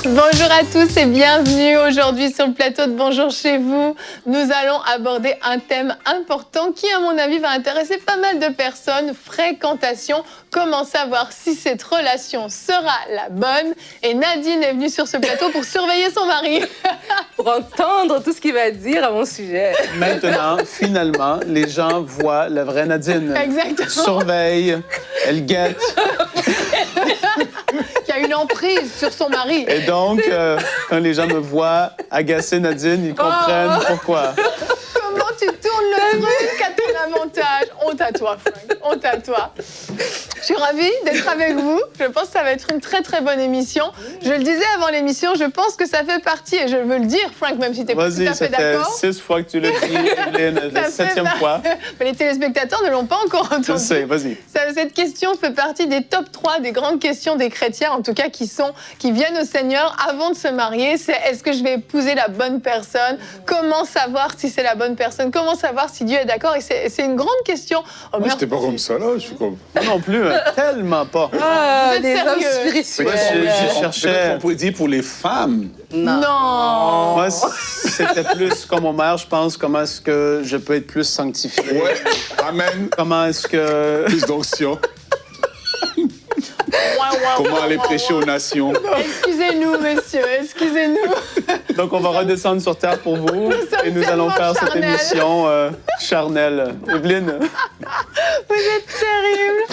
Bonjour à tous et bienvenue aujourd'hui sur le plateau de Bonjour chez vous. Nous allons aborder un thème important qui, à mon avis, va intéresser pas mal de personnes. Fréquentation. Comment savoir si cette relation sera la bonne? Et Nadine est venue sur ce plateau pour surveiller son mari. Pour entendre tout ce qu'il va dire à mon sujet. Maintenant, finalement, les gens voient la vraie Nadine. Exactement. Surveille, elle guette. Qui a une emprise sur son mari. Et donc, quand les gens me voient agacer Nadine, ils comprennent pourquoi. Comment tu tournes le truc à ton avantage? Honte à toi, Frank. Honte à toi. Je suis ravie d'être avec vous. Je pense que ça va être une très très bonne émission. Je le disais avant l'émission, je pense que ça fait partie, et je veux le dire, Frank, même si tu n'es pas tout à fait d'accord. Vas-y, ça fait 6 fois que tu le dis, Evelyne, la 7e fois. Mais les téléspectateurs ne l'ont pas encore entendu. Je sais, vas-y. Cette question fait partie des top 3 des grandes questions des chrétiens, en tout cas qui viennent au Seigneur avant de se marier. C'est est-ce que je vais épouser la bonne personne? Comment savoir si c'est la bonne personne? Comment savoir si Dieu est d'accord? Et c'est une grande question. Moi, j'étais pas comme ça, là. Je suis comme... Moi non plus, tellement pas. Ah, des hommes sérieux? spirituels. Moi, je cherchais... Peut-être qu'on pourrait dire pour les femmes. Non. Moi, c'était plus comme mon mère, je pense, comment est-ce que je peux être plus sanctifié? Ouais, amen. Comment est-ce que... Plus d'onction. Comment aller prêcher aux nations. Excusez-nous, monsieur, excusez-nous. Donc, on va redescendre sur Terre pour vous et nous allons faire cette charnels. émission charnelle. Evelyne? Vous êtes terrible.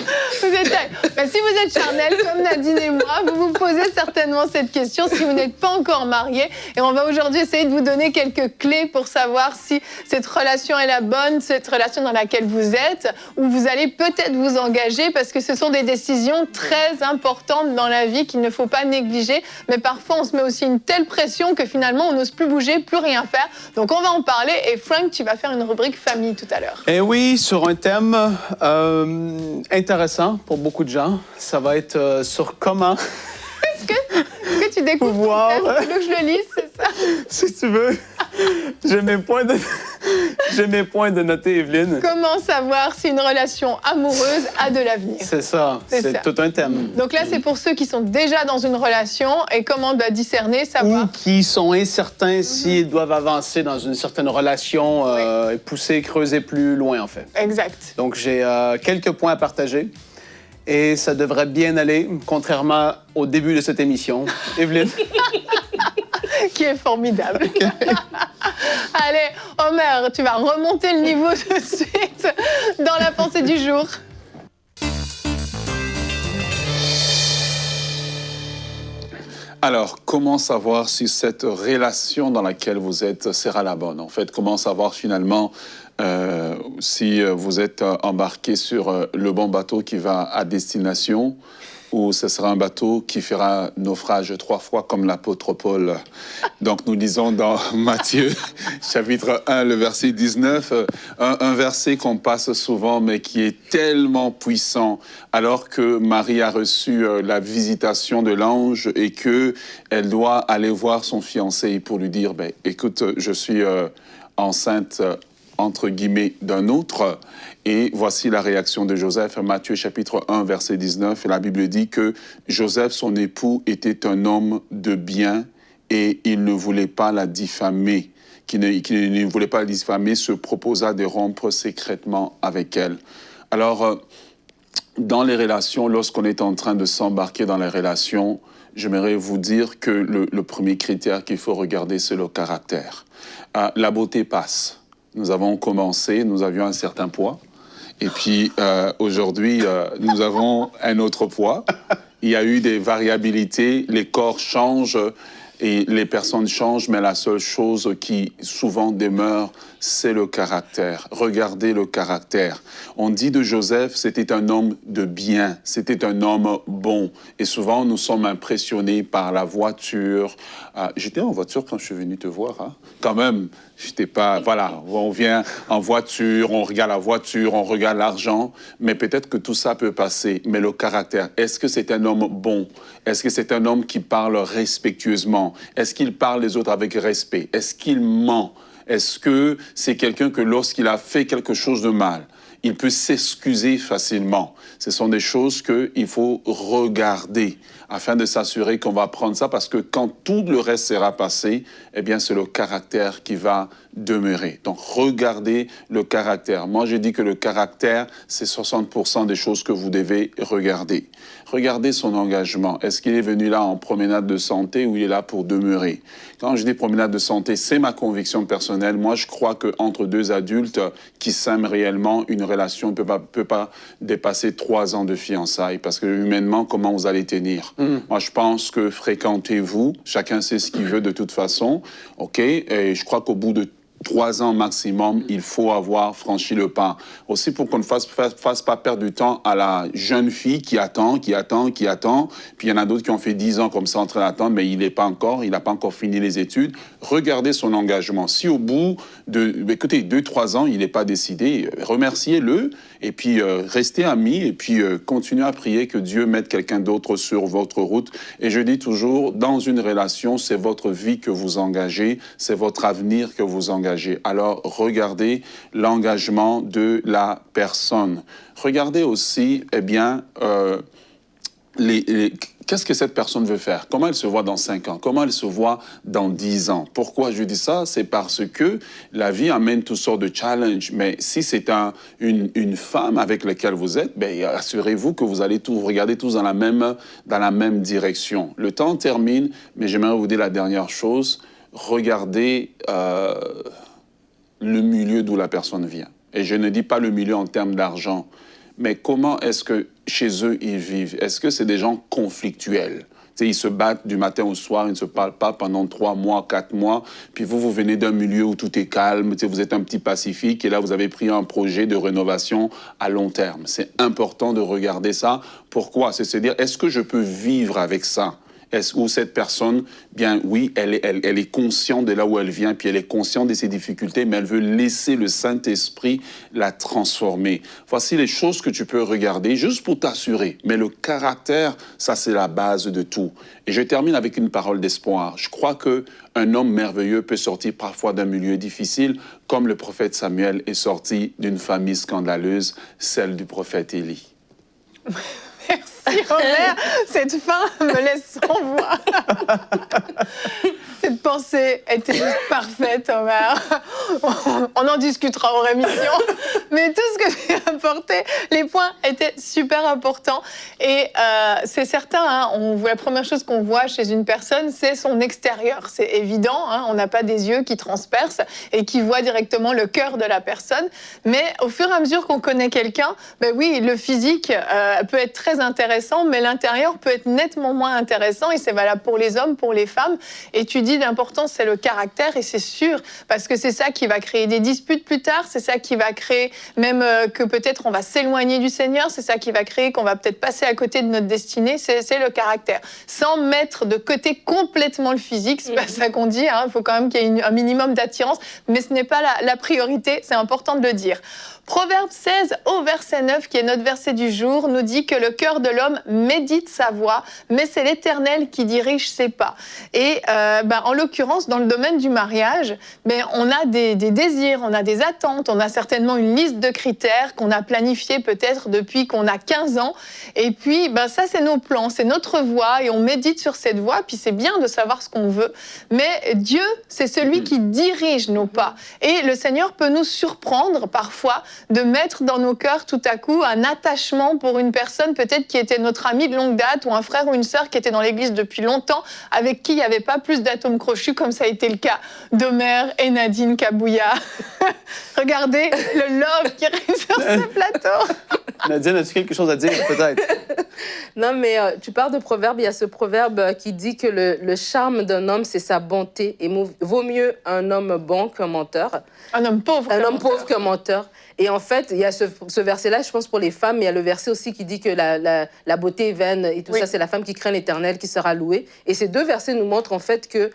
Vous êtes terrible. Ben, si vous êtes charnel, comme Nadine et moi, vous vous posez certainement cette question si vous n'êtes pas encore marié. Et on va aujourd'hui essayer de vous donner quelques clés pour savoir si cette relation est la bonne, cette relation dans laquelle vous êtes, où vous allez peut-être vous engager, parce que ce sont des décisions très importantes dans la vie qu'il ne faut pas négliger. Mais parfois, on se met aussi une telle pression que finalement, on n'ose plus bouger, plus rien faire. Donc, on va en parler. Et Frank, tu vas faire une rubrique famille tout à l'heure. Eh oui, sur un thème intéressant pour beaucoup de gens. Ça va être sur comment... Est-ce que tu découvres Pouvoir. ton thème? Tu veux que je le lise, c'est ça? Si tu veux, j'ai mes points de noter, Evelyne. Comment savoir si une relation amoureuse a de l'avenir? C'est ça, C'est ça. c'est tout un thème. Donc là, c'est pour ceux qui sont déjà dans une relation et comment discerner, savoir. Ou qui sont incertains s'ils doivent avancer dans une certaine relation et pousser, creuser plus loin, en fait. Exact. Donc, j'ai quelques points à partager. Et ça devrait bien aller, contrairement au début de cette émission. Evelyne? Qui est formidable. Allez, Homer, tu vas remonter le niveau tout de suite dans la pensée du jour. Alors, comment savoir si cette relation dans laquelle vous êtes sera la bonne? En fait, comment savoir finalement si vous êtes embarqué sur le bon bateau qui va à destination ou ce sera un bateau qui fera naufrage 3 fois comme l'apôtre Paul. Donc nous lisons dans Matthieu chapitre 1, le verset 19, un verset qu'on passe souvent mais qui est tellement puissant alors que Marie a reçu la visitation de l'ange et qu'elle doit aller voir son fiancé pour lui dire « Écoute, je suis enceinte entre guillemets, d'un autre. » Et voici la réaction de Joseph, Matthieu chapitre 1, verset 19. Et la Bible dit que Joseph, son époux, était un homme de bien et il ne voulait pas la diffamer. Qui ne voulait pas la diffamer, se proposa de rompre secrètement avec elle. Alors, dans les relations, lorsqu'on est en train de s'embarquer dans les relations, j'aimerais vous dire que le premier critère qu'il faut regarder, c'est le caractère. La beauté passe. Nous avons commencé, nous avions un certain poids. Et puis, aujourd'hui, nous avons un autre poids. Il y a eu des variabilités, les corps changent et les personnes changent, mais la seule chose qui souvent demeure, c'est le caractère. Regardez le caractère. On dit de Joseph, c'était un homme de bien, c'était un homme bon. Et souvent, nous sommes impressionnés par la voiture. J'étais en voiture quand je suis venu te voir, hein? Quand même. J'étais pas, voilà, on vient en voiture, on regarde la voiture, on regarde l'argent, mais peut-être que tout ça peut passer. Mais le caractère, est-ce que c'est un homme bon? Est-ce que c'est un homme qui parle respectueusement? Est-ce qu'il parle les autres avec respect? Est-ce qu'il ment? Est-ce que c'est quelqu'un que lorsqu'il a fait quelque chose de mal, il peut s'excuser facilement? Ce sont des choses qu'il faut regarder afin de s'assurer qu'on va prendre ça, parce que quand tout le reste sera passé, eh bien, c'est le caractère qui va demeurer. Donc, regardez le caractère. Moi, je dis que le caractère, c'est 60% des choses que vous devez regarder. Regardez son engagement. Est-ce qu'il est venu là en promenade de santé ou il est là pour demeurer? Quand je dis promenade de santé, c'est ma conviction personnelle. Moi, je crois qu'entre deux adultes qui s'aiment réellement, une relation ne peut pas dépasser 3 ans de fiançailles, parce que humainement, comment vous allez tenir? Moi, je pense que fréquentez-vous. Chacun sait ce qu'il veut de toute façon. OK? Et je crois qu'au bout de 3 ans maximum, il faut avoir franchi le pas. Aussi pour qu'on ne fasse pas perdre du temps à la jeune fille qui attend. Puis il y en a d'autres qui ont fait 10 ans comme ça en train d'attendre, mais il n'a pas encore fini les études. Regardez son engagement. Si au bout de, écoutez, 2-3 ans, il n'est pas décidé, remerciez-le et puis restez amis et puis continuez à prier que Dieu mette quelqu'un d'autre sur votre route. Et je dis toujours, dans une relation, c'est votre vie que vous engagez, c'est votre avenir que vous engagez. Alors, regardez l'engagement de la personne. Regardez aussi, eh bien, qu'est-ce que cette personne veut faire? Comment elle se voit dans 5 ans? Comment elle se voit dans 10 ans? Pourquoi je dis ça? C'est parce que la vie amène toutes sortes de challenges. Mais si c'est une femme avec laquelle vous êtes, ben, assurez-vous que vous allez regarder tous dans la même direction. Le temps termine, mais j'aimerais vous dire la dernière chose. Regardez le milieu d'où la personne vient. Et je ne dis pas le milieu en termes d'argent, mais comment est-ce que chez eux ils vivent? Est-ce que c'est des gens conflictuels? Ils se battent du matin au soir, ils ne se parlent pas pendant 3 mois, 4 mois. Puis vous venez d'un milieu où tout est calme, vous êtes un petit pacifique et là, vous avez pris un projet de rénovation à long terme. C'est important de regarder ça. Pourquoi? C'est se dire, est-ce que je peux vivre avec ça? Est-ce que cette personne, bien oui, elle est consciente de là où elle vient, puis elle est consciente de ses difficultés, mais elle veut laisser le Saint-Esprit la transformer. Voici les choses que tu peux regarder juste pour t'assurer. Mais le caractère, ça c'est la base de tout. Et je termine avec une parole d'espoir. Je crois qu'un homme merveilleux peut sortir parfois d'un milieu difficile, comme le prophète Samuel est sorti d'une famille scandaleuse, celle du prophète Élie. Merci Omer, cette fin me laisse sans voix. Cette pensée était juste parfaite, Omer. On en discutera hors émission. Mais tout ce que j'ai apporté, les points étaient super importants. Et c'est certain, hein, la première chose qu'on voit chez une personne, c'est son extérieur. C'est évident, hein, on n'a pas des yeux qui transpercent et qui voient directement le cœur de la personne. Mais au fur et à mesure qu'on connaît quelqu'un, ben oui, le physique peut être très intéressant, mais l'intérieur peut être nettement moins intéressant. Et c'est valable pour les hommes, pour les femmes. Et tu dis l'important, c'est le caractère, et c'est sûr, parce que c'est ça qui va créer des disputes plus tard, c'est ça qui va créer même que peut-être on va s'éloigner du Seigneur, c'est ça qui va créer qu'on va peut-être passer à côté de notre destinée, c'est le caractère. Sans mettre de côté complètement le physique, c'est pas ça qu'on dit, hein, il faut quand même qu'il y ait un minimum d'attirance, mais ce n'est pas la priorité, c'est important de le dire. Proverbe 16 au verset 9, qui est notre verset du jour, nous dit que le cœur de l'homme médite sa voie, mais c'est l'Éternel qui dirige ses pas. Et en l'occurrence, dans le domaine du mariage, on a des désirs, on a des attentes, on a certainement une liste de critères qu'on a planifiés peut-être depuis qu'on a 15 ans. Et puis, ça, c'est nos plans, c'est notre voie, et on médite sur cette voie, puis c'est bien de savoir ce qu'on veut. Mais Dieu, c'est celui qui dirige nos pas. Et le Seigneur peut nous surprendre parfois de mettre dans nos cœurs tout à coup un attachement pour une personne peut-être qui était notre ami de longue date, ou un frère ou une sœur qui était dans l'église depuis longtemps, avec qui il n'y avait pas plus d'atomes crochus comme ça a été le cas d'Omer et Nadine Kabouya. Regardez le love qui arrive sur ce plateau. Nadine, as-tu quelque chose à dire, peut-être? Non, mais tu parles de proverbe. Il y a ce proverbe qui dit que le charme d'un homme, c'est sa bonté. Et vaut mieux un homme bon qu'un menteur. Un homme pauvre. Un homme pauvre qu'un menteur. Et en fait, il y a ce verset-là, je pense, pour les femmes, mais il y a le verset aussi qui dit que la beauté est vaine et tout ça, c'est la femme qui craint l'Éternel qui sera louée. Et ces deux versets nous montrent en fait que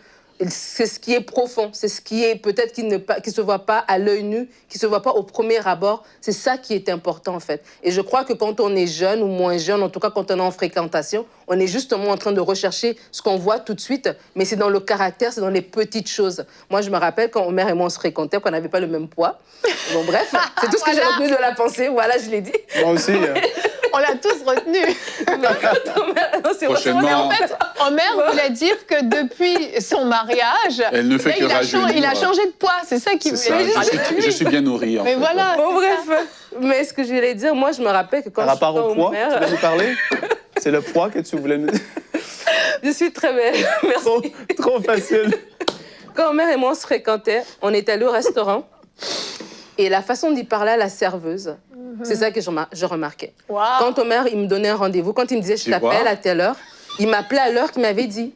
c'est ce qui est profond, c'est ce qui est peut-être qui se voit pas à l'œil nu, qui se voit pas au premier abord. C'est ça qui est important en fait. Et je crois que quand on est jeune ou moins jeune, en tout cas quand on est en fréquentation, on est justement en train de rechercher ce qu'on voit tout de suite, mais c'est dans le caractère, c'est dans les petites choses. Moi, je me rappelle quand Omer et moi on se fréquentait, qu'on n'avait pas le même poids. Bon bref, c'est tout ce que j'ai retenu de la pensée. Voilà, je l'ai dit. Moi aussi. On l'a tous retenu. Prochainement. En fait, Omer voulait dire que depuis son mariage, Elle ne fait que rajeunir. il a changé de poids. C'est ça qu'il C'est voulait ça. dire. Je suis bien nourri. En Mais fait. voilà. Bon bref, mais ce que je voulais dire, moi je me rappelle que quand Par je suis rapport au poids, tu Omer, voulais nous parler? C'est le poids que tu voulais nous dire? je suis très belle. Merci. Trop facile. Quand Omer et moi on se fréquentait, on est allé au restaurant et la façon d'y parler à la serveuse, c'est ça que je remarquais. Wow. Quand Omer, il me donnait un rendez-vous, quand il me disait je Tu vois? t'appelle à telle heure, il m'appelait à l'heure qu'il m'avait dit.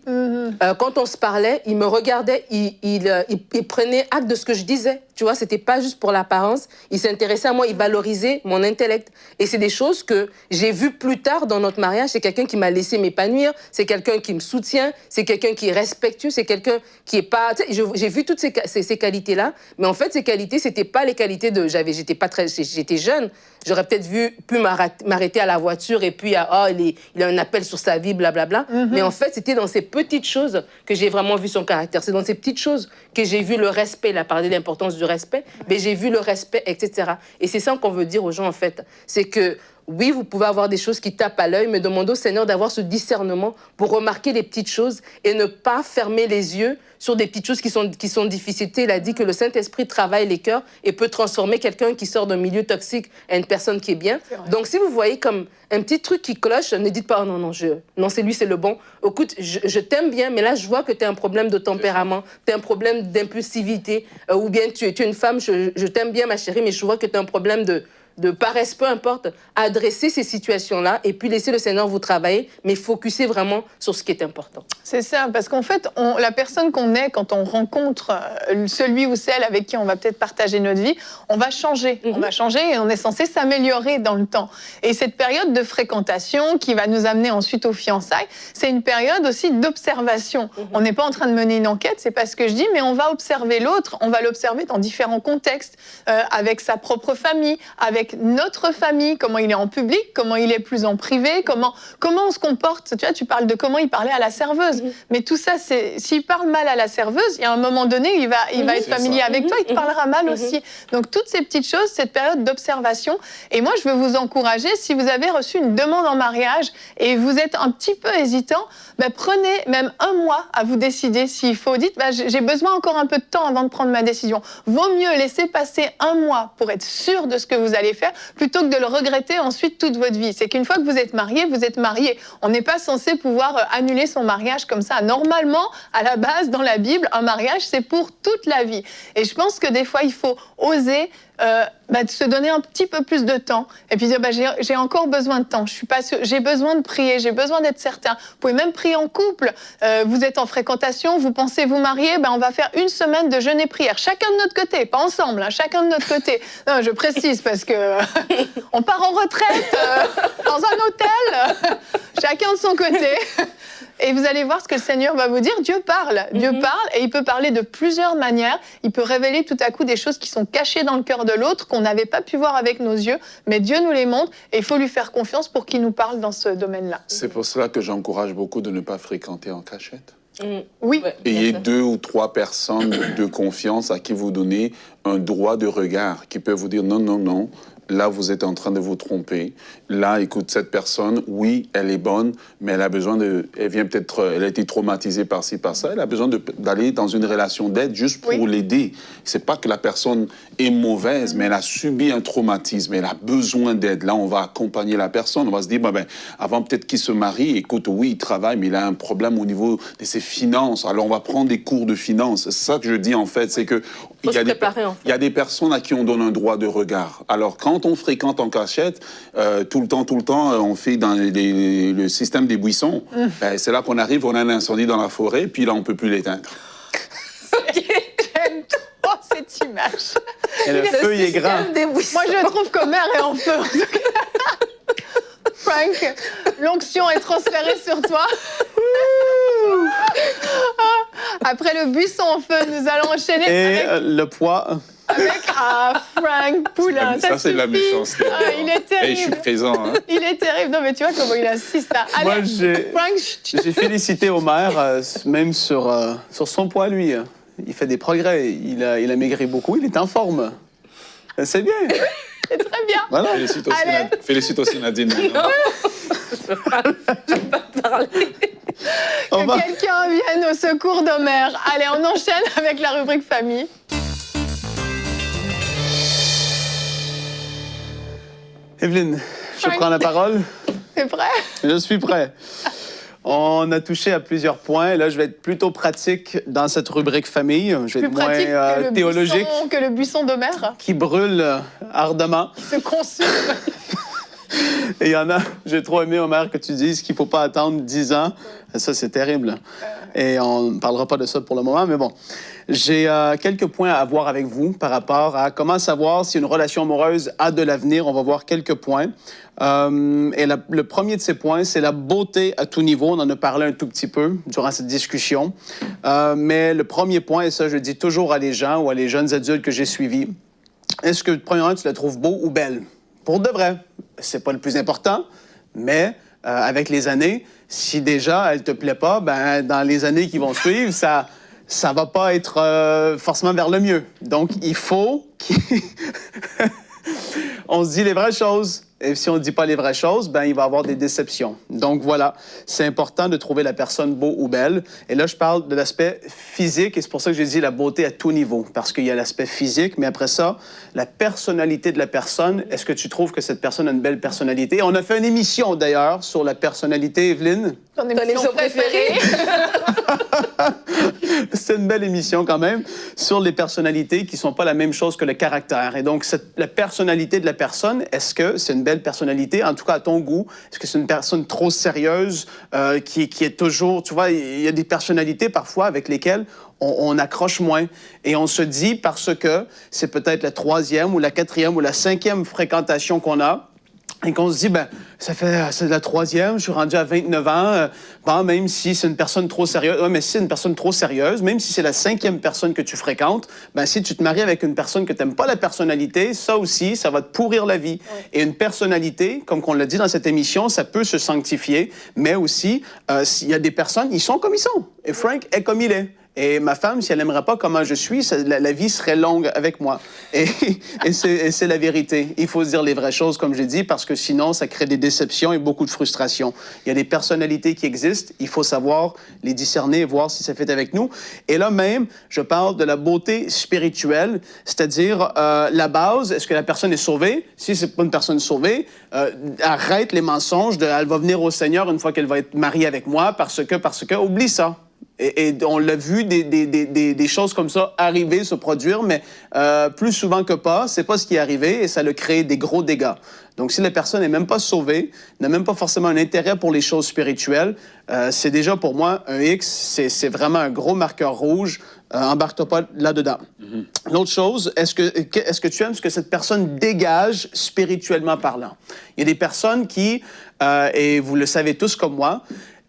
Quand on se parlait, il me regardait, il prenait acte de ce que je disais. Tu vois, c'était pas juste pour l'apparence. Il s'intéressait à moi, il valorisait mon intellect. Et c'est des choses que j'ai vues plus tard dans notre mariage. C'est quelqu'un qui m'a laissé m'épanouir, c'est quelqu'un qui me soutient, c'est quelqu'un qui est respectueux, c'est quelqu'un qui est pas... Tu sais, j'ai vu toutes ces qualités-là, mais en fait, ces qualités, c'était pas les qualités de... J'étais jeune. J'aurais peut-être pu m'arrêter à la voiture et puis, il a un appel sur sa vie, blablabla. Mais en fait, c'était dans ces petites choses que j'ai vraiment vu son caractère. C'est dans ces petites choses que j'ai vu le respect. Il a parlé de l'importance du respect, mais j'ai vu le respect, etc. Et c'est ça qu'on veut dire aux gens, en fait. C'est que, oui, vous pouvez avoir des choses qui tapent à l'œil, mais demandez au Seigneur d'avoir ce discernement pour remarquer les petites choses et ne pas fermer les yeux sur des petites choses qui sont difficiles. Il a dit que le Saint-Esprit travaille les cœurs et peut transformer quelqu'un qui sort d'un milieu toxique à une personne qui est bien. Donc, si vous voyez comme un petit truc qui cloche, ne dites pas « Oh non, non, c'est lui, c'est le bon. Écoute, je t'aime bien, mais là, je vois que tu as un problème de tempérament, tu as un problème d'impulsivité, ou bien tu es une femme, je t'aime bien, ma chérie, mais je vois que tu as un problème de paresse, peu importe, adresser ces situations-là et puis laisser le Seigneur vous travailler, mais focuser vraiment sur ce qui est important. C'est ça, parce qu'en fait, la personne qu'on est, quand on rencontre celui ou celle avec qui on va peut-être partager notre vie, on va changer. On va changer et on est censé s'améliorer dans le temps. Et cette période de fréquentation qui va nous amener ensuite aux fiançailles, c'est une période aussi d'observation. On n'est pas en train de mener une enquête, c'est pas ce que je dis, mais on va observer l'autre, on va l'observer dans différents contextes, avec sa propre famille, avec notre famille, comment il est en public, comment il est plus en privé, comment on se comporte. Tu vois, tu parles de comment il parlait à la serveuse. Mais tout ça, s'il parle mal à la serveuse, il y a un moment donné, il va être familier avec toi, il te parlera mal aussi. Donc, toutes ces petites choses, cette période d'observation. Et moi, je veux vous encourager, si vous avez reçu une demande en mariage et vous êtes un petit peu hésitant, prenez même 1 mois à vous décider s'il faut. Dites, j'ai besoin encore un peu de temps avant de prendre ma décision. Vaut mieux laisser passer 1 mois pour être sûr de ce que vous allez faire, plutôt que de le regretter ensuite toute votre vie. C'est qu'une fois que vous êtes marié, vous êtes marié. On n'est pas censé pouvoir annuler son mariage comme ça. Normalement, à la base, dans la Bible, un mariage, c'est pour toute la vie. Et je pense que des fois, il faut oser se donner un petit peu plus de temps et puis dire j'ai encore besoin de temps, je suis pas sûre, j'ai besoin de prier, j'ai besoin d'être certain. Vous pouvez même prier en couple, vous êtes en fréquentation, vous pensez vous marier, on va faire 1 semaine de jeûne et prière, chacun de notre côté, pas ensemble, hein, chacun de notre côté. Non, je précise parce que on part en retraite dans un hôtel, chacun de son côté. Et vous allez voir ce que le Seigneur va vous dire. Dieu parle. Dieu parle et il peut parler de plusieurs manières. Il peut révéler tout à coup des choses qui sont cachées dans le cœur de l'autre, qu'on n'avait pas pu voir avec nos yeux. Mais Dieu nous les montre et il faut lui faire confiance pour qu'il nous parle dans ce domaine-là. C'est pour cela que j'encourage beaucoup de ne pas fréquenter en cachette. Oui. Ouais, Ayez 2 ou 3 personnes de confiance à qui vous donnez un droit de regard, qui peuvent vous dire non, non, non. Là, vous êtes en train de vous tromper. Là, écoute, cette personne, oui, elle est bonne, mais elle a besoin de... Elle a été traumatisée par ci, par ça. Elle a besoin d'aller dans une relation d'aide juste pour l'aider. C'est pas que la personne est mauvaise, mais elle a subi un traumatisme. Elle a besoin d'aide. Là, on va accompagner la personne. On va se dire, avant peut-être qu'il se marie, écoute, oui, il travaille, mais il a un problème au niveau de ses finances. Alors, on va prendre des cours de finances. C'est ça que je dis, en fait. C'est que il y a des personnes à qui on donne un droit de regard. Alors, quand on fréquente en cachette, tout le temps, on fait dans le système des buissons. C'est là qu'on arrive, on a un incendie dans la forêt, puis là, on ne peut plus l'éteindre. J'aime trop cette image. Et le feu, il est grand. Moi, je trouve qu'Omer est en feu. Frank, l'onction est transférée sur toi. Après le buisson en feu, nous allons enchaîner Et avec, le poids. Frank Poulain. Ça, c'est de la suffit. méchanceté. Ah, il est Et je suis terrible. présent. Hein. Il est terrible. Non, mais tu vois comment il insiste. Allez, Moi, j'ai Frank, j'ai félicité Omer, même sur son poids, lui. Il fait des progrès. Il a maigri beaucoup. Il est en forme. C'est bien. c'est très bien. Voilà. Allez. Félicite aussi Nadine. maintenant. Je veux pas parler. On va- Que quelqu'un vienne au secours d'Homer. Allez, on enchaîne avec la rubrique famille. Evelyne, je Frank. prends la parole. T'es prêt? Je suis prêt. On a touché à plusieurs points. Là, je vais être plutôt pratique dans cette rubrique famille. Je vais Plus être moins pratique théologique, que le buisson d'Homer. qui brûle ardemment. Se consume. Et il y en a, j'ai trop aimé, Omer, que tu dises qu'il ne faut pas attendre 10 ans. Ça, c'est terrible. Et on ne parlera pas de ça pour le moment, mais bon. J'ai quelques points à voir avec vous par rapport à comment savoir si une relation amoureuse a de l'avenir. On va voir quelques points. Le premier de ces points, c'est la beauté à tout niveau. On en a parlé un tout petit peu durant cette discussion. Mais le premier point, et ça, je dis toujours à les gens ou à les jeunes adultes que j'ai suivis, est-ce que, premièrement, tu la trouves beau ou belle? Pour de vrai. C'est pas le plus important, mais avec les années, si déjà elle te plaît pas, ben dans les années qui vont suivre, ça va pas être forcément vers le mieux. Donc il faut on se dit les vraies choses. Et si on ne dit pas les vraies choses, ben il va y avoir des déceptions. Donc voilà, c'est important de trouver la personne beau ou belle. Et là, je parle de l'aspect physique, et c'est pour ça que j'ai dit la beauté à tout niveau, parce qu'il y a l'aspect physique, mais après ça, la personnalité de la personne. Est-ce que tu trouves que cette personne a une belle personnalité? On a fait une émission, d'ailleurs, sur la personnalité, Evelyne. Ton émission préférée. C'est une belle émission quand même sur les personnalités qui ne sont pas la même chose que le caractère. Et donc, la personnalité de la personne, est-ce que c'est une belle personnalité, en tout cas à ton goût? Est-ce que c'est une personne trop sérieuse qui est toujours... Tu vois, il y a des personnalités parfois avec lesquelles on accroche moins. Et on se dit, parce que c'est peut-être la 3e ou la 4e ou la 5e fréquentation qu'on a, et qu'on se dit, ben, c'est la 3e, je suis rendu à 29 ans, bon, même si c'est une personne trop sérieuse, ouais, mais si c'est une personne trop sérieuse, même si c'est la 5e personne que tu fréquentes, ben, si tu te maries avec une personne que tu n'aimes pas la personnalité, ça aussi, ça va te pourrir la vie. Ouais. Et une personnalité, comme on l'a dit dans cette émission, ça peut se sanctifier, mais aussi, s'il y a des personnes, ils sont comme ils sont. Et Frank est comme il est. Et ma femme, si elle n'aimerait pas comment je suis, la vie serait longue avec moi. Et c'est la vérité. Il faut se dire les vraies choses, comme j'ai dit, parce que sinon, ça crée des déceptions et beaucoup de frustration. Il y a des personnalités qui existent. Il faut savoir les discerner et voir si ça fait avec nous. Et là même, je parle de la beauté spirituelle, c'est-à-dire la base. Est-ce que la personne est sauvée? Si c'est pas une personne sauvée, arrête les mensonges. Elle va venir au Seigneur une fois qu'elle va être mariée avec moi parce que, oublie ça. Et on l'a vu, des choses comme ça arriver, se produire, mais plus souvent que pas, c'est pas ce qui est arrivé et ça a créé des gros dégâts. Donc, si la personne n'est même pas sauvée, n'a même pas forcément un intérêt pour les choses spirituelles, c'est déjà pour moi un X, c'est vraiment un gros marqueur rouge. Embarque-toi pas là-dedans. Mm-hmm. L'autre chose, est-ce que tu aimes ce que cette personne dégage spirituellement parlant? Il y a des personnes qui, et vous le savez tous comme moi,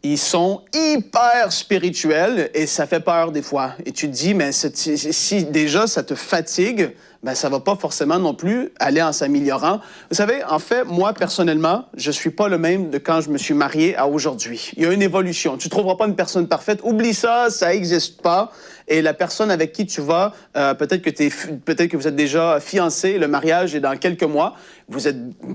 ils sont hyper spirituels et ça fait peur des fois. Et tu te dis, mais si déjà ça te fatigue, ben ça va pas forcément non plus aller en s'améliorant. Vous savez, en fait, moi, personnellement, je suis pas le même de quand je me suis marié à aujourd'hui. Il y a une évolution. Tu trouveras pas une personne parfaite. Oublie ça, ça existe pas. Et la personne avec qui tu vas, peut-être que vous êtes déjà fiancé, le mariage est dans quelques mois,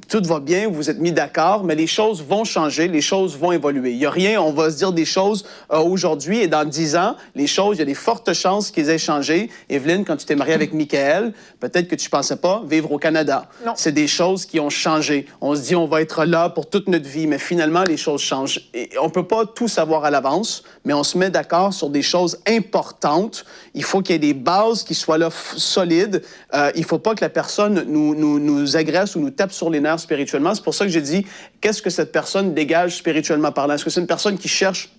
tout va bien, vous êtes mis d'accord, mais les choses vont changer, les choses vont évoluer. Il y a rien, on va se dire des choses aujourd'hui et dans 10 ans, les choses, il y a des fortes chances qu'ils aient changé. Evelyne, quand tu t'es mariée avec Michael, peut-être que tu pensais pas vivre au Canada. Non. C'est des choses qui ont changé. On se dit, on va être là pour toute notre vie, mais finalement, les choses changent. Et on peut pas tout savoir à l'avance, mais on se met d'accord sur des choses importantes. Il faut qu'il y ait des bases qui soient là solides. Il faut pas que la personne nous agresse ou nous tape sur les nerfs spirituellement. C'est pour ça que j'ai dit, qu'est-ce que cette personne dégage spirituellement parlant? Est-ce que c'est une personne qui cherche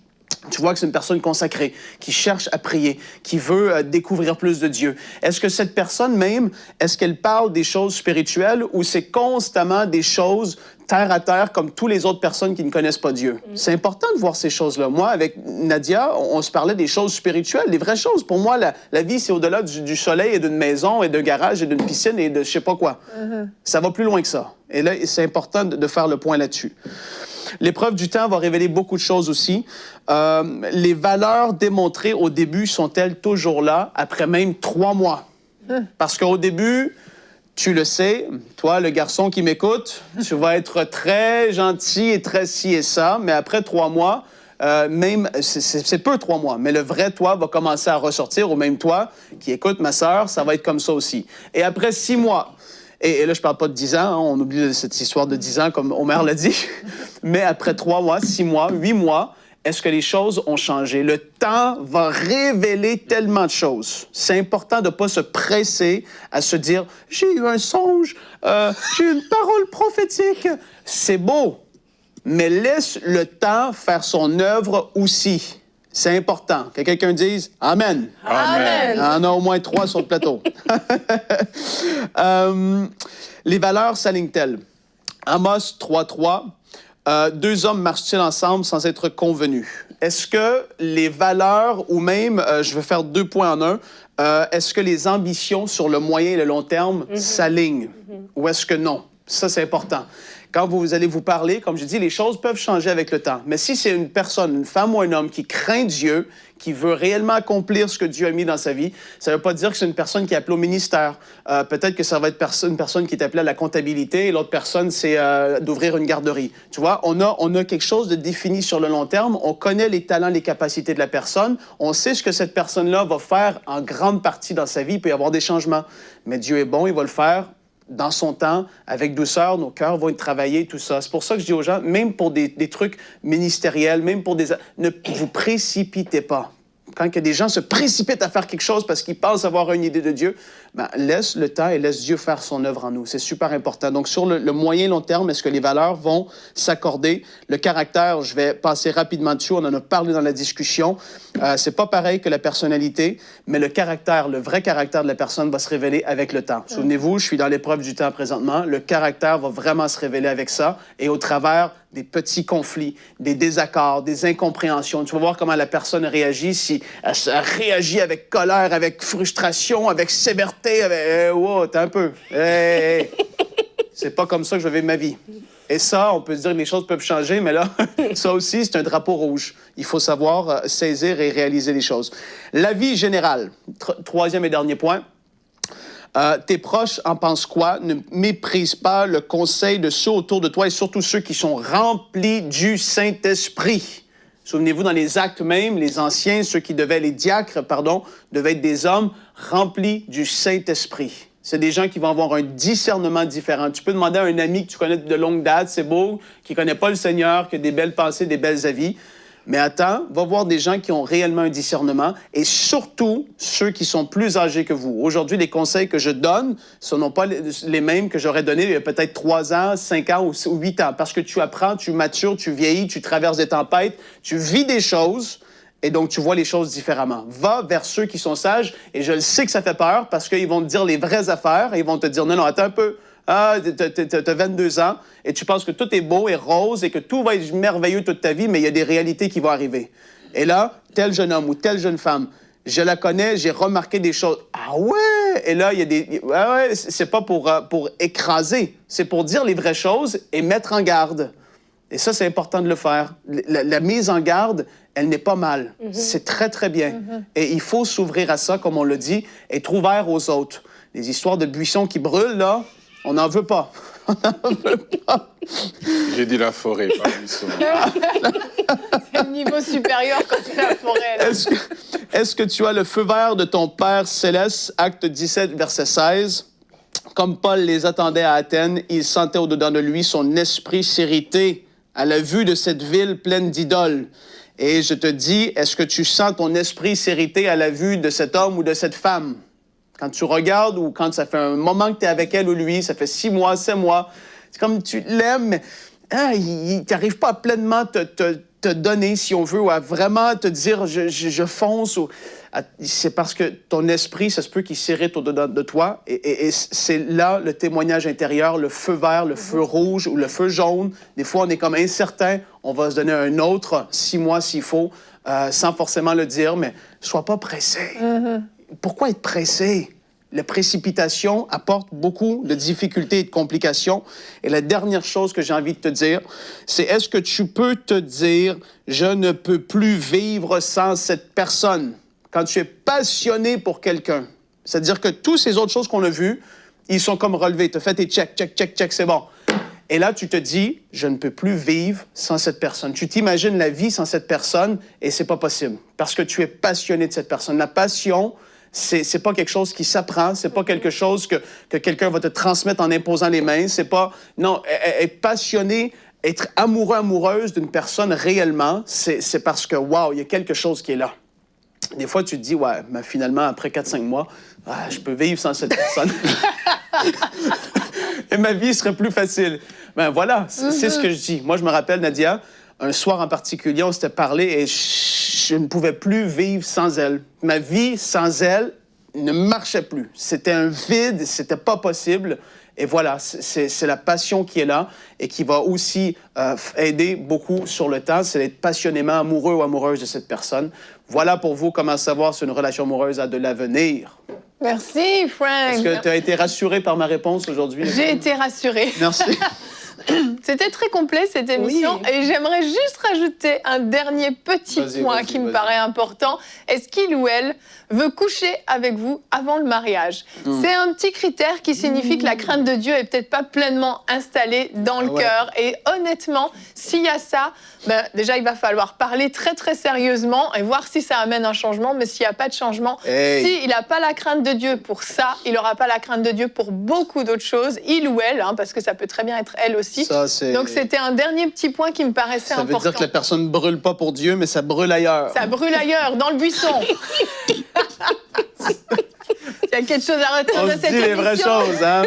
Tu vois que c'est une personne consacrée, qui cherche à prier, qui veut découvrir plus de Dieu. Est-ce que cette personne même, est-ce qu'elle parle des choses spirituelles ou c'est constamment des choses terre à terre comme toutes les autres personnes qui ne connaissent pas Dieu? C'est important de voir ces choses-là. Moi, avec Nadia, on se parlait des choses spirituelles, des vraies choses. Pour moi, la vie, c'est au-delà du soleil et d'une maison et d'un garage et d'une piscine et de je sais pas quoi. Ça va plus loin que ça. Et là, c'est important de faire le point là-dessus. L'épreuve du temps va révéler beaucoup de choses aussi. Les valeurs démontrées au début sont-elles toujours là après même 3 mois? Parce qu'au début, tu le sais, toi, le garçon qui m'écoute, tu vas être très gentil et très ci et ça, mais après 3 mois, même, c'est peu 3 mois, mais le vrai toi va commencer à ressortir, ou même toi qui écoute ma sœur, ça va être comme ça aussi. Et après 6 mois, et là, je parle pas de 10 ans, hein, on oublie cette histoire de 10 ans, comme Omer l'a dit. Mais après 3 mois, 6 mois, 8 mois, est-ce que les choses ont changé? Le temps va révéler tellement de choses. C'est important de ne pas se presser à se dire « J'ai eu un songe, j'ai eu une parole prophétique. » C'est beau, mais laisse le temps faire son œuvre aussi. C'est important. Que quelqu'un dise « Amen ». Amen. Il y en a au moins 3 sur le plateau. Les valeurs s'alignent-elles? Amos 3.3, 2 hommes marchent-ils ensemble sans être convenus? Est-ce que les valeurs, ou même, je vais faire 2 points en un, est-ce que les ambitions sur le moyen et le long terme s'alignent? Ou est-ce que non? Ça, c'est important. Quand vous allez vous parler, comme je dis, les choses peuvent changer avec le temps. Mais si c'est une personne, une femme ou un homme qui craint Dieu, qui veut réellement accomplir ce que Dieu a mis dans sa vie, ça ne veut pas dire que c'est une personne qui est appelée au ministère. Peut-être que ça va être une personne qui est appelée à la comptabilité et l'autre personne, c'est d'ouvrir une garderie. Tu vois, on a quelque chose de défini sur le long terme. On connaît les talents, les capacités de la personne. On sait ce que cette personne-là va faire en grande partie dans sa vie. Il peut y avoir des changements. Mais Dieu est bon, il va le faire dans son temps, avec douceur, nos cœurs vont être travaillés, tout ça. C'est pour ça que je dis aux gens, même pour des trucs ministériels, même pour des... Ne vous précipitez pas. Quand il y a des gens se précipitent à faire quelque chose parce qu'ils pensent avoir une idée de Dieu, ben, laisse le temps et laisse Dieu faire son œuvre en nous. C'est super important. Donc, sur le moyen long terme, est-ce que les valeurs vont s'accorder? Le caractère, je vais passer rapidement dessus. On en a parlé dans la discussion. C'est pas pareil que la personnalité, mais le caractère, le vrai caractère de la personne va se révéler avec le temps. Souvenez-vous, je suis dans l'épreuve du temps présentement. Le caractère va vraiment se révéler avec ça et au travers des petits conflits, des désaccords, des incompréhensions. Tu vas voir comment la personne réagit, si elle réagit avec colère, avec frustration, avec sévérité, avec... wow, t'as un peu. Hey. C'est pas comme ça que je vais vivre ma vie. Et ça, on peut se dire que les choses peuvent changer, mais là, ça aussi, c'est un drapeau rouge. Il faut savoir saisir et réaliser les choses. La vie générale, 3e et dernier point. Tes proches en pensent quoi? Ne méprise pas le conseil de ceux autour de toi et surtout ceux qui sont remplis du Saint-Esprit. Souvenez-vous, dans les actes même, les anciens, les diacres, devaient être des hommes remplis du Saint-Esprit. C'est des gens qui vont avoir un discernement différent. Tu peux demander à un ami que tu connais de longue date, c'est beau, qui ne connaît pas le Seigneur, qui a des belles pensées, des belles avis. Mais attends, va voir des gens qui ont réellement un discernement et surtout ceux qui sont plus âgés que vous. Aujourd'hui, les conseils que je donne, ce ne sont pas les mêmes que j'aurais donnés il y a peut-être 3 ans, 5 ans ou 8 ans. Parce que tu apprends, tu matures, tu vieillis, tu traverses des tempêtes, tu vis des choses et donc tu vois les choses différemment. Va vers ceux qui sont sages et je le sais que ça fait peur parce qu'ils vont te dire les vraies affaires et ils vont te dire non, attends un peu. Ah, t'as 22 ans et tu penses que tout est beau et rose et que tout va être merveilleux toute ta vie, mais il y a des réalités qui vont arriver. Et là, tel jeune homme ou telle jeune femme, je la connais, j'ai remarqué des choses. Ah ouais! Et là, il y a des... Ouais, c'est pas pour écraser, c'est pour dire les vraies choses et mettre en garde. Et ça, c'est important de le faire. La mise en garde, elle n'est pas mal. C'est très, très bien. Et il faut s'ouvrir à ça, comme on le dit, être ouvert aux autres. Les histoires de buissons qui brûlent, là, on n'en veut pas. On n'en veut pas. J'ai dit la forêt, pas le buisson. C'est le niveau supérieur quand c'est la forêt. Là. Est-ce que tu as le feu vert de ton Père céleste, acte 17, verset 16? Comme Paul les attendait à Athènes, il sentait au-dedans de lui son esprit s'irriter à la vue de cette ville pleine d'idoles. Et je te dis, est-ce que tu sens ton esprit s'irriter à la vue de cet homme ou de cette femme? Quand tu regardes ou quand ça fait un moment que tu es avec elle ou lui, ça fait 6 mois, 7 mois, c'est comme tu l'aimes, mais il n'arrive pas à pleinement te te donner, si on veut, ou à vraiment te dire je fonce, c'est parce que ton esprit, ça se peut qu'il s'irrite au-dedans de toi. Et c'est là le témoignage intérieur, le feu vert, le feu rouge ou le feu jaune. Des fois, on est comme incertain. On va se donner un autre 6 mois s'il faut, sans forcément le dire, mais sois pas pressé. Pourquoi être pressé? La précipitation apporte beaucoup de difficultés et de complications. Et la dernière chose que j'ai envie de te dire, c'est est-ce que tu peux te dire « Je ne peux plus vivre sans cette personne » quand tu es passionné pour quelqu'un. C'est-à-dire que toutes ces autres choses qu'on a vues, ils sont comme relevés. Tu as fait tes check, c'est bon. Et là, tu te dis « Je ne peux plus vivre sans cette personne ». Tu t'imagines la vie sans cette personne et c'est pas possible parce que tu es passionné de cette personne. La passion, c'est pas quelque chose qui s'apprend, c'est pas quelque chose que quelqu'un va te transmettre en imposant les mains, c'est pas... Non, être passionné, être amoureux, amoureuse d'une personne réellement, c'est parce que, wow, il y a quelque chose qui est là. Des fois, tu te dis, ouais, mais finalement, après 4-5 mois, je peux vivre sans cette personne. Et ma vie serait plus facile. Ben voilà, c'est ce que je dis. Moi, je me rappelle, Nadia, un soir en particulier, on s'était parlé et je ne pouvais plus vivre sans elle. Ma vie sans elle ne marchait plus. C'était un vide, c'était pas possible. Et voilà, c'est la passion qui est là et qui va aussi aider beaucoup sur le temps. C'est d'être passionnément amoureux ou amoureuse de cette personne. Voilà pour vous comment savoir si une relation amoureuse a de l'avenir. Merci, Frank. Est-ce que tu as été rassurée par ma réponse aujourd'hui? J'ai été rassurée. Merci. C'était très complet, cette émission. Oui. Et j'aimerais juste rajouter un dernier petit point qui me paraît important. Est-ce qu'il ou elle veut coucher avec vous avant le mariage? C'est un petit critère qui signifie que la crainte de Dieu est peut-être pas pleinement installée dans le cœur. Et honnêtement, s'il y a ça, déjà, il va falloir parler très, très sérieusement et voir si ça amène un changement. Mais s'il n'y a pas de changement, s'il n'a pas la crainte de Dieu pour ça, il n'aura pas la crainte de Dieu pour beaucoup d'autres choses, il ou elle, parce que ça peut très bien être elle aussi. Ça, donc, c'était un dernier petit point qui me paraissait important. Ça veut dire que la personne ne brûle pas pour Dieu, mais ça brûle ailleurs. Ça brûle ailleurs, dans le buisson. Il y a quelque chose à retenir de cette émission. On dit les vraies choses, hein?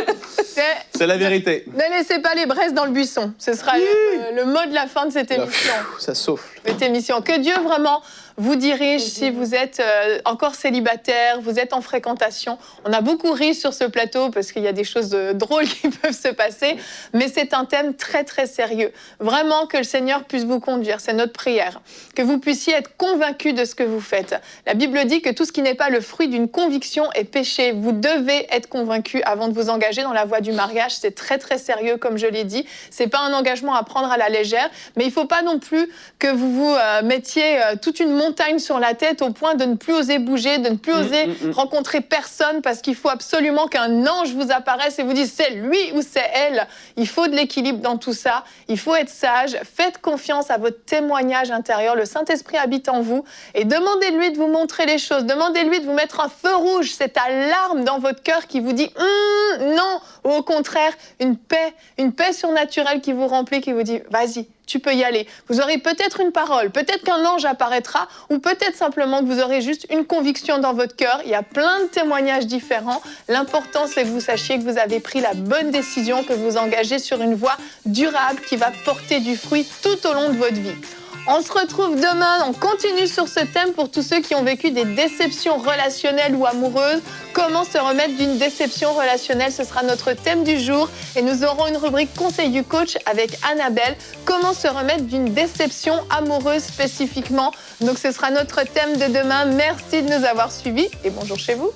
C'est la vérité. Ne laissez pas les braises dans le buisson. Ce sera le mot de la fin de cette émission. Ça souffle. Cette émission. Que Dieu vraiment vous dirige si vous êtes encore célibataire, vous êtes en fréquentation. On a beaucoup ri sur ce plateau parce qu'il y a des choses drôles qui peuvent se passer, mais c'est un thème très, très sérieux. Vraiment que le Seigneur puisse vous conduire, c'est notre prière. Que vous puissiez être convaincus de ce que vous faites. La Bible dit que tout ce qui n'est pas le fruit d'une conviction est péché. Vous devez être convaincus avant de vous engager dans la voie du mariage. C'est très, très sérieux, comme je l'ai dit. C'est pas un engagement à prendre à la légère, mais il faut pas non plus que vous vous mettiez toute une montagne sur la tête au point de ne plus oser bouger, de ne plus oser rencontrer personne parce qu'il faut absolument qu'un ange vous apparaisse et vous dise c'est lui ou c'est elle. Il faut de l'équilibre dans tout ça. Il faut être sage. Faites confiance à votre témoignage intérieur. Le Saint-Esprit habite en vous et demandez-lui de vous montrer les choses. Demandez-lui de vous mettre un feu rouge, cette alarme dans votre cœur qui vous dit non, ou au contraire, une paix surnaturelle qui vous remplit, qui vous dit vas-y. Tu peux y aller. Vous aurez peut-être une parole, peut-être qu'un ange apparaîtra, ou peut-être simplement que vous aurez juste une conviction dans votre cœur. Il y a plein de témoignages différents. L'important, c'est que vous sachiez que vous avez pris la bonne décision, que vous engagez sur une voie durable qui va porter du fruit tout au long de votre vie. On se retrouve demain, on continue sur ce thème pour tous ceux qui ont vécu des déceptions relationnelles ou amoureuses. Comment se remettre d'une déception relationnelle, ce sera notre thème du jour. Et nous aurons une rubrique conseil du coach avec Annabelle. Comment se remettre d'une déception amoureuse spécifiquement. Donc ce sera notre thème de demain. Merci de nous avoir suivis et bonjour chez vous.